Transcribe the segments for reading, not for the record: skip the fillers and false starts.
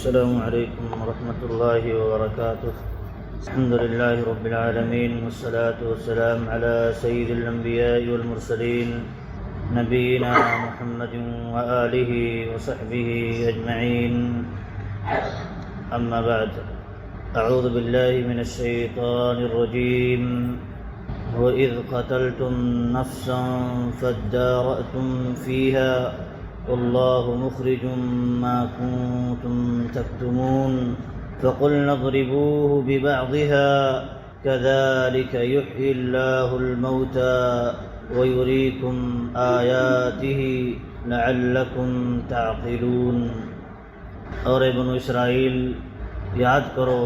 السلام علیکم ورحمۃ اللہ وبرکاتہ۔ الحمد للہ رب العالمین والصلاة والسلام علی سید الانبیاء والمرسلین نبینا محمد وآلہ وصحبہ اجمعین، اما بعد، اعوذ باللہ من الشیطان الرجیم۔ وَإِذْ قَتَلْتُمْ نَفْسًا فَادَّارَأْتُمْ فِيهَا وَاللَّهُ مُخْرِجٌ مَا كُنتُمْ تَكْتُمُونَ فَقُلْنَا اضْرِبُوهُ بِبَعْضِهَا كَذَلِكَ يُحْيِي اللَّهُ الْمَوْتَى وَيُرِيكُمْ آيَاتِهِ لَعَلَّكُمْ تَعْقِلُونَ۔ اور اے بنو اسرائیل، یاد کرو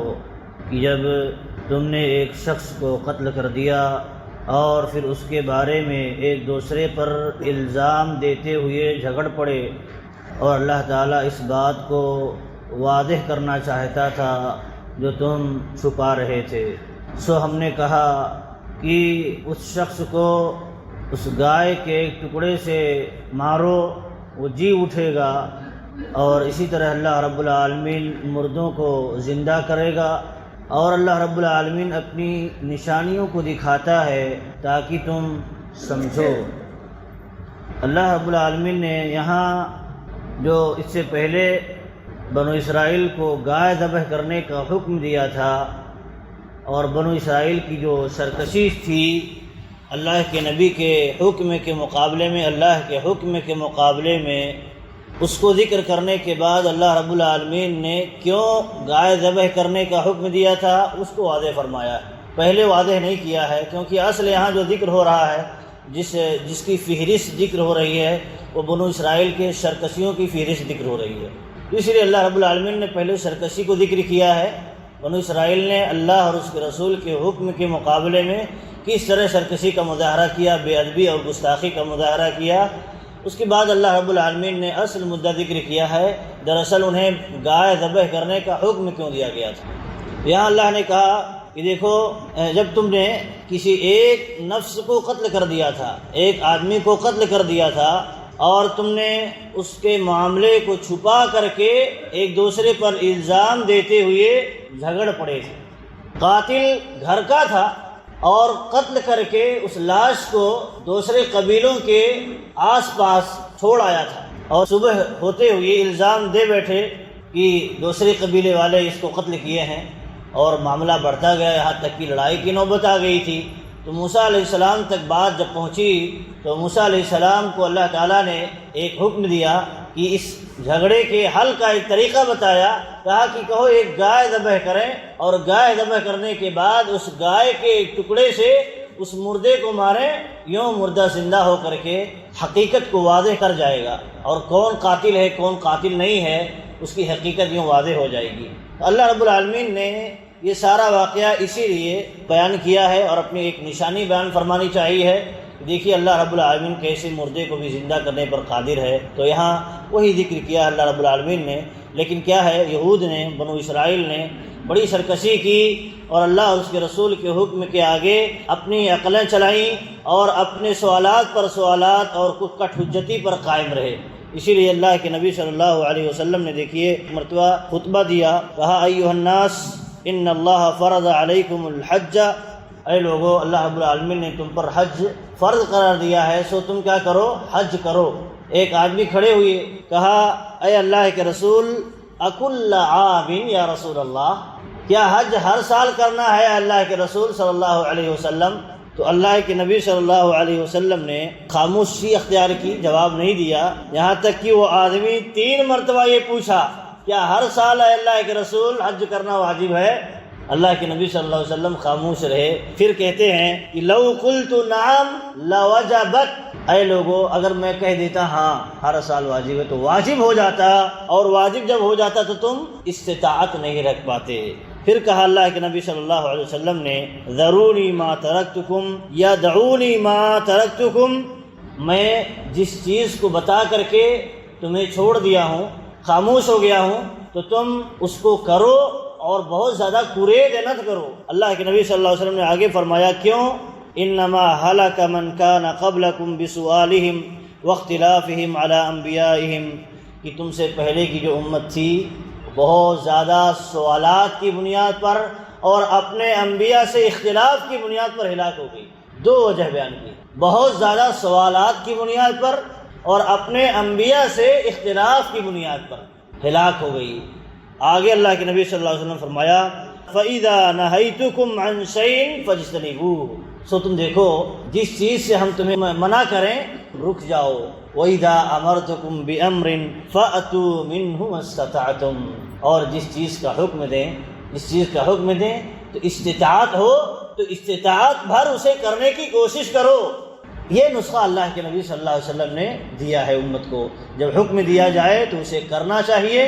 کہ جب تم نے ایک شخص کو قتل کر دیا اور پھر اس کے بارے میں ایک دوسرے پر الزام دیتے ہوئے جھگڑ پڑے، اور اللہ تعالیٰ اس بات کو واضح کرنا چاہتا تھا جو تم چھپا رہے تھے، سو ہم نے کہا کہ اس شخص کو اس گائے کے ایک ٹکڑے سے مارو، وہ جی اٹھے گا، اور اسی طرح اللہ رب العالمین مردوں کو زندہ کرے گا، اور اللہ رب العالمین اپنی نشانیوں کو دکھاتا ہے تاکہ تم سمجھو۔ اللہ رب العالمین نے یہاں جو اس سے پہلے بنو اسرائیل کو گائے ذبح کرنے کا حکم دیا تھا، اور بنو اسرائیل کی جو سرکشی تھی اللہ کے نبی کے حکم کے مقابلے میں، اللہ کے حکم کے مقابلے میں، اس کو ذکر کرنے کے بعد اللہ رب العالمین نے کیوں گائے ذبح کرنے کا حکم دیا تھا اس کو واضح فرمایا۔ پہلے واضح نہیں کیا ہے، کیونکہ اصل یہاں جو ذکر ہو رہا ہے، جس کی فہرست ذکر ہو رہی ہے، وہ بنو اسرائیل کے سرکشیوں کی فہرست ذکر ہو رہی ہے، اس لیے اللہ رب العالمین نے پہلے سرکشی کو ذکر کیا ہے۔ بنو اسرائیل نے اللہ اور اس کے رسول کے حکم کے مقابلے میں کس طرح سرکشی کا مظاہرہ کیا، بے ادبی اور گستاخی کا مظاہرہ کیا، اس کے بعد اللہ رب العالمین نے اصل مدعا ذکر کیا ہے، دراصل انہیں گائے ذبح کرنے کا حکم کیوں دیا گیا تھا۔ یہاں اللہ نے کہا کہ دیکھو، جب تم نے کسی ایک نفس کو قتل کر دیا تھا، ایک آدمی کو قتل کر دیا تھا، اور تم نے اس کے معاملے کو چھپا کر کے ایک دوسرے پر الزام دیتے ہوئے جھگڑ پڑے تھے، قاتل گھر کا تھا اور قتل کر کے اس لاش کو دوسرے قبیلوں کے آس پاس چھوڑ آیا تھا، اور صبح ہوتے ہوئے الزام دے بیٹھے کہ دوسرے قبیلے والے اس کو قتل کیے ہیں، اور معاملہ بڑھتا گیا، یہاں تک کہ لڑائی کی نوبت آ گئی تھی۔ تو موسیٰ علیہ السلام تک بات جب پہنچی تو موسیٰ علیہ السلام کو اللہ تعالیٰ نے ایک حکم دیا کہ اس جھگڑے کے حل کا ایک طریقہ بتایا، کہا کہ کہو ایک گائے ذبح کریں، اور گائے ذبح کرنے کے بعد اس گائے کے ایک ٹکڑے سے اس مردے کو ماریں، یوں مردہ زندہ ہو کر کے حقیقت کو واضح کر جائے گا، اور کون قاتل ہے کون قاتل نہیں ہے اس کی حقیقت یوں واضح ہو جائے گی۔ اللہ رب العالمین نے یہ سارا واقعہ اسی لیے بیان کیا ہے، اور اپنی ایک نشانی بیان فرمانی چاہیے ہے۔ دیکھیے اللہ رب العالمین کیسے مردے کو بھی زندہ کرنے پر قادر ہے، تو یہاں وہی ذکر کیا اللہ رب العالمین نے۔ لیکن کیا ہے، یہود نے، بنو اسرائیل نے بڑی سرکشی کی، اور اللہ اور اس کے رسول کے حکم کے آگے اپنی عقلیں چلائیں، اور اپنے سوالات پر سوالات اور کٹ حجتی پر قائم رہے۔ اسی لیے اللہ کے نبی صلی اللہ علیہ وسلم نے دیکھیے مرتبہ خطبہ دیا، کہا ایھا الناس ان اللہ فرض علیکم الحج، اے لوگو، اللہ رب العالمین نے تم پر حج فرض قرار دیا ہے، سو تم کیا کرو، حج کرو۔ ایک آدمی کھڑے ہوئے، کہا اے اللہ کے رسول، اکل عام یا رسول اللہ، کیا حج ہر سال کرنا ہے اللہ کے رسول صلی اللہ علیہ وسلم؟ تو اللہ کے نبی صلی اللہ علیہ وسلم نے خاموشی اختیار کی، جواب نہیں دیا، یہاں تک کہ وہ آدمی 3 مرتبہ یہ پوچھا، کیا ہر سال ہے اللہ کے رسول حج کرنا واجب ہے؟ اللہ کے نبی صلی اللہ علیہ وسلم خاموش رہے۔ پھر کہتے ہیں کہ لو قلت نعم لوجبت، اے لوگو، اگر میں کہہ دیتا ہاں ہر سال واجب ہے تو واجب ہو جاتا، اور واجب جب ہو جاتا تو تم استطاعت نہیں رکھ پاتے۔ پھر کہا اللہ کے نبی صلی اللہ علیہ وسلم نے، ذرونی ما ترکتکم یا دعونی ما ترکتکم، میں جس چیز کو بتا کر کے تمہیں چھوڑ دیا ہوں، خاموش ہو گیا ہوں، تو تم اس کو کرو، اور بہت زیادہ قرید نہ کرو۔ اللہ کے نبی صلی اللہ علیہ وسلم نے آگے فرمایا، کیوں؟ انما ہلک من کان قبلکم بسؤالہم واختلافہم علی انبیائہم، کہ تم سے پہلے کی جو امت تھی بہت زیادہ سوالات کی بنیاد پر اور اپنے انبیاء سے اختلاف کی بنیاد پر ہلاک ہو گئی۔ دو وجہ بیان کی، بہت زیادہ سوالات کی بنیاد پر اور اپنے انبیاء سے اختلاف کی بنیاد پر ہلاک ہو گئی۔ آگے اللہ کے نبی صلی اللہ علیہ وسلم نے فرمایا فَإِذَا نَهَيْتُكُمْ عَنْ شَيْءٍ فَاجْتَنِبُوهُ، سو تم دیکھو جس چیز سے ہم تمہیں منع کریں رک جاؤ۔ وَإِذَا أَمَرْتُكُمْ بِأَمْرٍ فَأْتُوا مِنْهُ مَا اسْتَطَعْتُمْ، اور جس چیز کا حکم دیں تو استطاعت ہو تو استطاعت بھر اسے کرنے کی کوشش کرو۔ یہ نسخہ اللہ کے نبی صلی اللہ علیہ وسلم نے دیا ہے امت کو، جب حکم دیا جائے تو اسے کرنا چاہیے،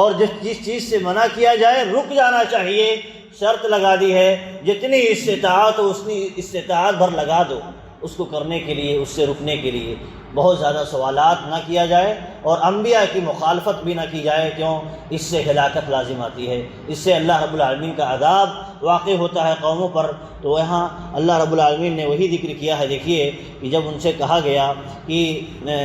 اور جس چیز سے منع کیا جائے رک جانا چاہیے۔ شرط لگا دی ہے جتنی استطاعت ہو اتنی استطاعت بھر لگا دو اس کو کرنے کے لیے، اس سے رکنے کے لیے۔ بہت زیادہ سوالات نہ کیا جائے اور انبیاء کی مخالفت بھی نہ کی جائے، کیوں؟ اس سے ہلاکت لازم آتی ہے، اس سے اللہ رب العالمین کا عذاب واقع ہوتا ہے قوموں پر۔ تو یہاں اللہ رب العالمین نے وہی ذکر کیا ہے۔ دیکھیے کہ جب ان سے کہا گیا کہ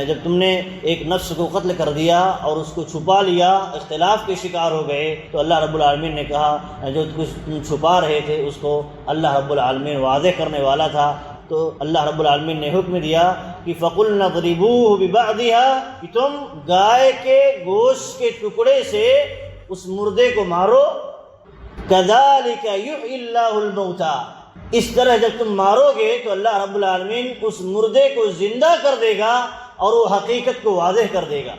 جب تم نے ایک نفس کو قتل کر دیا اور اس کو چھپا لیا، اختلاف کے شکار ہو گئے، تو اللہ رب العالمین نے کہا جو کچھ تم چھپا رہے تھے اس کو اللہ رب العالمین واضح کرنے والا تھا۔ تو اللہ رب العالمین نے حکم دیا کہ فَقُلْنَا اضْرِبُوهُ بِبَعْضِهَا، کہ تم گائے کے گوشت کے ٹکڑے سے اس مردے کو مارو۔ كَذَلِكَ يُحْيِي اللَّهُ الْمَوْتَى، اس طرح جب تم مارو گے تو اللہ رب العالمین اس مردے کو زندہ کر دے گا اور وہ حقیقت کو واضح کر دے گا۔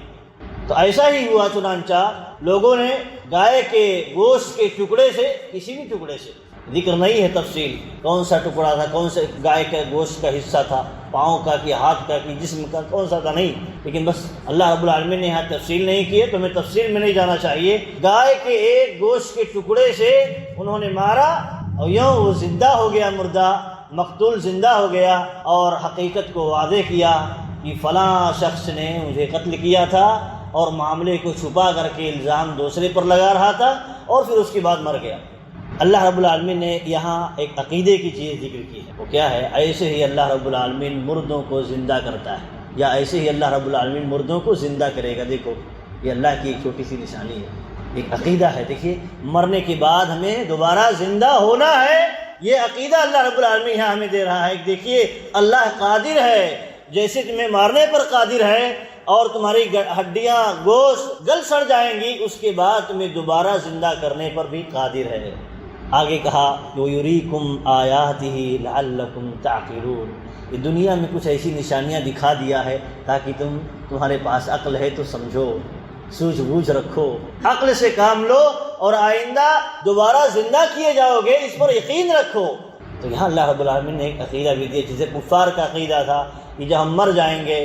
تو ایسا ہی ہوا، چنانچہ لوگوں نے گائے کے گوشت کے ٹکڑے سے، کسی بھی ٹکڑے سے، ذکر نہیں ہے تفصیل کون سا ٹکڑا تھا، کون سے گائے کا گوشت کا حصہ تھا، پاؤں کا کہ ہاتھ کا کہ جسم کا، کون سا تھا نہیں، لیکن بس اللہ رب العالمین نے یہاں تفصیل نہیں کی ہے، تو ہمیں تفصیل میں نہیں جانا چاہیے۔ گائے کے ایک گوشت کے ٹکڑے سے انہوں نے مارا اور یوں وہ زندہ ہو گیا، مردہ مقتول زندہ ہو گیا، اور حقیقت کو واضح کیا کہ فلاں شخص نے مجھے قتل کیا تھا، اور معاملے کو چھپا کر کے الزام دوسرے پر لگا رہا تھا، اور پھر اس کے بعد مر گیا۔ اللہ رب العالمین نے یہاں ایک عقیدے کی چیز ذکر کی ہے، وہ کیا ہے؟ ایسے ہی اللہ رب العالمین مردوں کو زندہ کرتا ہے، یا ایسے ہی اللہ رب العالمین مردوں کو زندہ کرے گا۔ دیکھو یہ اللہ کی ایک چھوٹی سی نشانی ہے، ایک عقیدہ ہے۔ دیکھیے مرنے کے بعد ہمیں دوبارہ زندہ ہونا ہے، یہ عقیدہ اللہ رب العالمین یہاں ہمیں دے رہا ہے۔ دیکھیے اللہ قادر ہے، جیسے تمہیں مارنے پر قادر ہے اور تمہاری ہڈیاں گوشت گل سڑ جائیں گی، اس کے بعد تمہیں دوبارہ زندہ کرنے پر بھی قادر ہے۔ آگے کہا وَيُرِيكُمْ آيَاتِهِ لَعَلَّكُمْ تَعْقِلُونَ، یہ دنیا میں کچھ ایسی نشانیاں دکھا دیا ہے تاکہ تمہارے پاس عقل ہے تو سمجھو، سوجھ بوجھ رکھو، عقل سے کام لو، اور آئندہ دوبارہ زندہ کیے جاؤ گے اس پر یقین رکھو۔ تو یہاں اللہ رب العالمین نے ایک عقیدہ بھی دیا، جسے کفار کا عقیدہ تھا کہ جب ہم مر جائیں گے،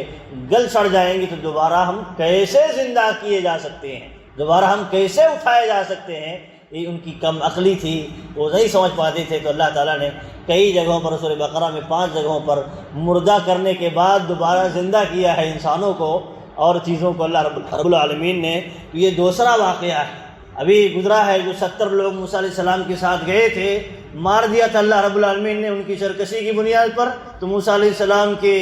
گل سڑ جائیں گے، تو دوبارہ ہم کیسے زندہ کیے جا سکتے ہیں، دوبارہ ہم کیسے اٹھائے جا سکتے ہیں۔ یہ ان کی کم عقلی تھی، وہ نہیں سمجھ پاتے تھے۔ تو اللہ تعالیٰ نے کئی جگہوں پر، سورہ بقرہ میں 5 جگہوں پر مردہ کرنے کے بعد دوبارہ زندہ کیا ہے انسانوں کو اور چیزوں کو اللہ رب العالمین نے۔ یہ دوسرا واقعہ ہے، ابھی گزرا ہے، جو 70 لوگ موسیٰ علیہ السلام کے ساتھ گئے تھے، مار دیا تھا اللہ رب العالمین نے ان کی سرکشی کی بنیاد پر۔ تو موسیٰ علیہ السلام کے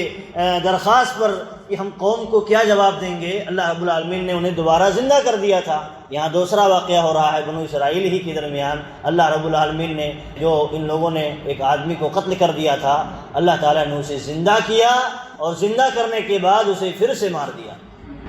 درخواست پر کہ ہم قوم کو کیا جواب دیں گے، اللہ رب العالمین نے انہیں دوبارہ زندہ کر دیا تھا۔ یہاں دوسرا واقعہ ہو رہا ہے بنو اسرائیل ہی کے درمیان، اللہ رب العالمین نے جو ان لوگوں نے ایک آدمی کو قتل کر دیا تھا، اللہ تعالیٰ نے اسے زندہ کیا، اور زندہ کرنے کے بعد اسے پھر سے مار دیا۔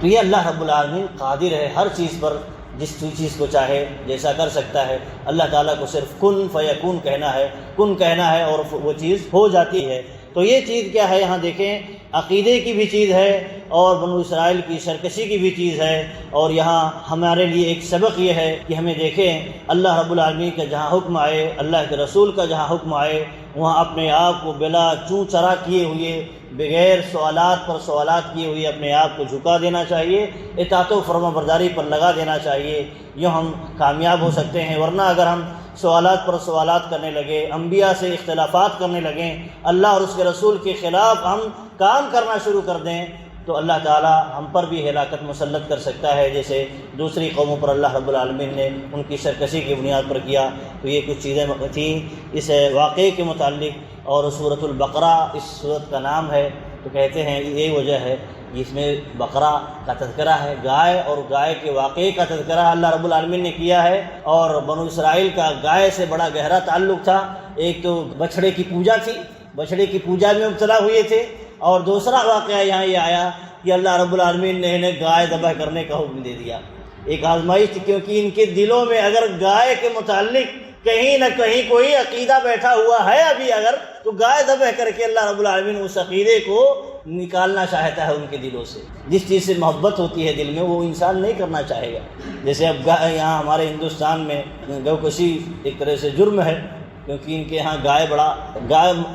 تو یہ اللہ رب العالمین قادر ہے ہر چیز پر، جس چیز کو چاہے جیسا کر سکتا ہے۔ اللہ تعالیٰ کو صرف کن فیکون کہنا ہے، کن کہنا ہے، اور وہ چیز ہو جاتی ہے۔ تو یہ چیز کیا ہے، یہاں دیکھیں عقیدے کی بھی چیز ہے اور بنو اسرائیل کی سرکشی کی بھی چیز ہے، اور یہاں ہمارے لیے ایک سبق یہ ہے کہ ہمیں دیکھیں اللہ رب العالمین کا جہاں حکم آئے، اللہ کے رسول کا جہاں حکم آئے، وہاں اپنے آپ کو بلا چوں چرا کیے ہوئے، بغیر سوالات پر سوالات کیے ہوئے اپنے آپ کو جھکا دینا چاہیے، اطاعت و فرما برداری پر لگا دینا چاہیے، یوں ہم کامیاب ہو سکتے ہیں۔ ورنہ اگر ہم سوالات پر سوالات کرنے لگے، انبیاء سے اختلافات کرنے لگیں، اللہ اور اس کے رسول کے خلاف ہم کام کرنا شروع کر دیں، تو اللہ تعالیٰ ہم پر بھی ہلاکت مسلط کر سکتا ہے، جیسے دوسری قوموں پر اللہ رب العالمین نے ان کی سرکشی کی بنیاد پر کیا۔ تو یہ کچھ چیزیں تھیں اس واقعے کے متعلق، اور سورۃ البقرہ اس سورت کا نام ہے، تو کہتے ہیں یہ وجہ ہے جس میں بقرہ کا تذکرہ ہے، گائے اور گائے کے واقعے کا تذکرہ اللہ رب العالمین نے کیا ہے۔ اور بنو اسرائیل کا گائے سے بڑا گہرا تعلق تھا۔ ایک تو بچھڑے کی پوجا تھی، بچھڑے کی پوجا میں مبتلا ہوئے تھے، اور دوسرا واقعہ یہاں یہ آیا کہ اللہ رب العالمین نے انہیں گائے ذبح کرنے کا حکم دے دیا۔ ایک آزمائش تھی، کیونکہ ان کے دلوں میں اگر گائے کے متعلق کہیں نہ کہیں کوئی عقیدہ بیٹھا ہوا ہے ابھی اگر، تو گائے ذبح کر کے اللہ رب العالمین اس عقیدے کو نکالنا چاہتا ہے ان کے دلوں سے۔ جس چیز سے محبت ہوتی ہے دل میں وہ انسان نہیں کرنا چاہے گا۔ جیسے اب یہاں ہمارے ہندوستان میں گو کشی ایک طرح سے جرم ہے، کیونکہ ان کے یہاں گائے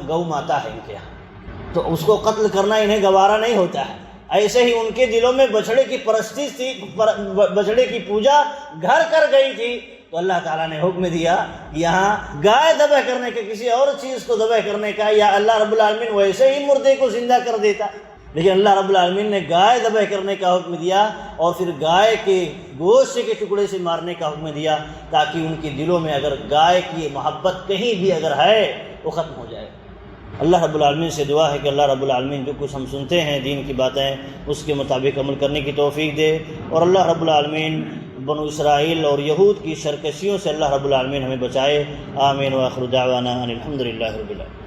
گو ماتا ہے ان کے یہاں، تو اس کو قتل کرنا انہیں گوارا نہیں ہوتا ہے۔ ایسے ہی ان کے دلوں میں بچھڑے کی پرستی تھی، بچھڑے کی پوجا گھر کر گئی تھی، تو اللہ تعالیٰ نے حکم دیا کہ یہاں گائے ذبح کرنے کا، کسی اور چیز کو ذبح کرنے کا، یا اللہ رب العالمین ویسے ہی مردے کو زندہ کر دیتا، لیکن اللہ رب العالمین نے گائے ذبح کرنے کا حکم دیا، اور پھر گائے کے گوشت کے ٹکڑے سے مارنے کا حکم دیا، تاکہ ان کے دلوں میں اگر گائے کی محبت کہیں بھی اگر ہے وہ ختم ہو جائے۔ اللہ رب العالمین سے دعا ہے کہ اللہ رب العالمین جو کچھ ہم سنتے ہیں دین کی باتیں اس کے مطابق عمل کرنے کی توفیق دے، اور اللہ رب العالمین بنو اسرائیل اور یہود کی سرکشیوں سے اللہ رب العالمین ہمیں بچائے۔ آمین وآخر دعوانا ان الحمد للہ رب العالمین۔